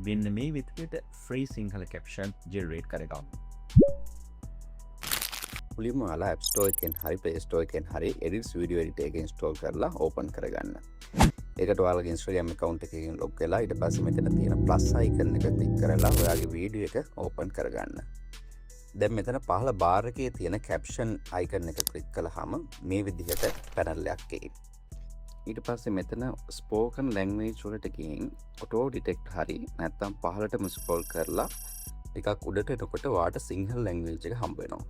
මෙන්න මේ විදිහට ෆ්‍රී සිංහල කැප්ෂන් ජෙනරේට් කරගන්න. මුලින්ම ඔයාලා App Store එකෙන් හරි Play Store එකෙන් හරි Edits Video Editor එක install කරලා open කරගන්න. ඒකට ඔයාලගේ Instagram account එකකින් log වෙලා ඊට පස්සේ මෙතන තියෙන plus icon එක click කරලා ඔයාගේ වීඩියෝ එක open කරගන්න. දැන් මෙතන පහළ bar එකේ තියෙන caption icon එක click කළාම මේ විදිහට panel එකක් එයි. ඊට පස්සේ මෙතන spoken language වලට ගිහින් auto detect හරි නැත්නම් පහළටම scroll කරලා ටිකක් උඩට එනකොට ඔයාට සිංහල language එක හම්බ වෙනවා.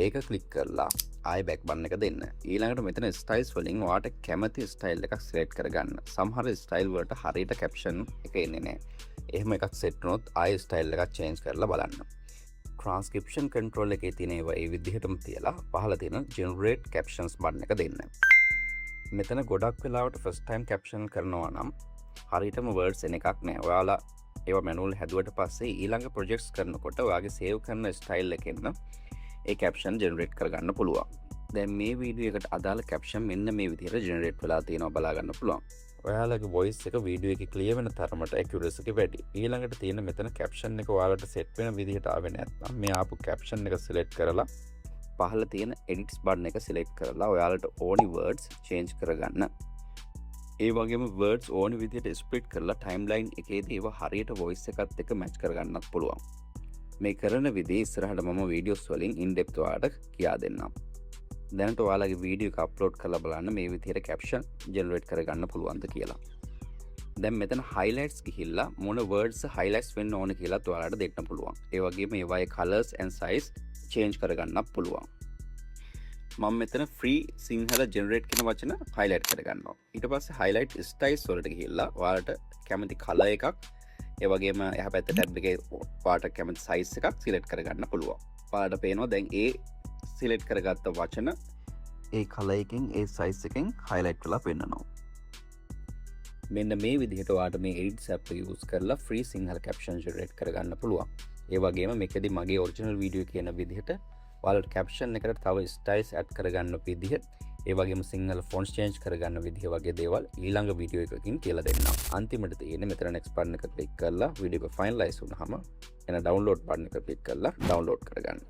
ඒක click කරලා ආයෙ back button එක දෙන්න. ඊළඟට මෙතන styles වලින් ඔයාට කැමති style එකක් select කරගන්න. සමහර style වලට හරියට caption එක එන්නේ නැහැ. එහෙම එකක් set වුණොත් ආයෙ style එකක් change කරලා බලන්න. transcription control එකේ තියෙන ඒවා ඒ විදිහටම තියලා පහළ තියෙන generate captions button එක දෙන්න. මෙතන ගොඩක් වෙලාවට first time caption කරනවා නම් හරියටම words එන එකක් නෑ. ඔයාලා ඒවා manual හැදුවට පස්සේ ඊළඟ projects කරනකොට ඔයාගේ save කරන style එකෙන් ඒ caption generate කරගන්න පුළුවන්. දැන් මේ වීඩියෝ එකට අදාළ caption මෙන්න මේ විදිහට generate වෙලා තියෙනවා බලා ගන්න පුළුවන්. ඔයාලගේ voice එක වීඩියෝ එකේ clear වෙන තරමට accuracy එක වැඩි. ඊළඟට තියෙන මෙතන caption එක ඔයාලට set වෙන විදිහට ආවේ නැත්නම් මේ ආපු caption එක select කරලා පහළ තියෙන edits button එක select කරලා ඔයාලට ඕනි words change කරගන්න. ඒ වගේම words ඕනි විදිහට split කරලා timeline එකේදී ඒවා හරියට voice එකත් එක්ක match කරගන්නත් පුළුවන්. මේ කරන විදිහ ඉස්සරහට මම videos වලින් in depth ඔයාලට කියා දෙන්නම්. දැනට ඔයාලගේ වීඩියෝ එක අප්ලෝඩ් කරලා බලන්න මේ විදිහට caption generate කරගන්න පුළුවන්ද කියලා. දැන් මෙතන highlights ගිහිල්ලා මොන words highlights වෙන්න ඕන කියලාත් ඔයාලට දෙන්න පුළුවන්. ඒ වගේම ඒවායේ colors and size change කරගන්නත් පුළුවන්. මම මෙතන free සිංහල generate කියන වචන highlight කරගන්නවා. ඊට පස්සේ highlight styles වලට ගිහිල්ලා ඔයාලට කැමති color එකක් ඒ වගේම එහා පැත්තේ tab එකේ ඔයාලට කැමති size එකක් select කරගන්න පුළුවන්. ඔයාලට පේනවා දැන් ඒ select කරගත්ත වචන ඒ color එකෙන් ඒ size එකෙන් highlight වෙලා පෙන්නනවා. මෙන්න මේ විදිහට ඔයාලට මේ edits app එක use කරලා free සිංහල caption generate කරගන්න පුළුවන්. ඒ වගේම මේකෙදි මගේ original video කියන විදිහට ඔයාලට caption එකට තව styles add කරගන්න විදිහ, ඒ වගේම සිංහල fonts change කරගන්න විදිහ වගේ දේවල් ඊළඟ video එකකින් කියලා දෙන්නම්. අන්තිමට තියෙන්නේ මෙතන next button එක click කරලා video එක finalize වුණාම එන download button එක click කරලා download කරගන්න.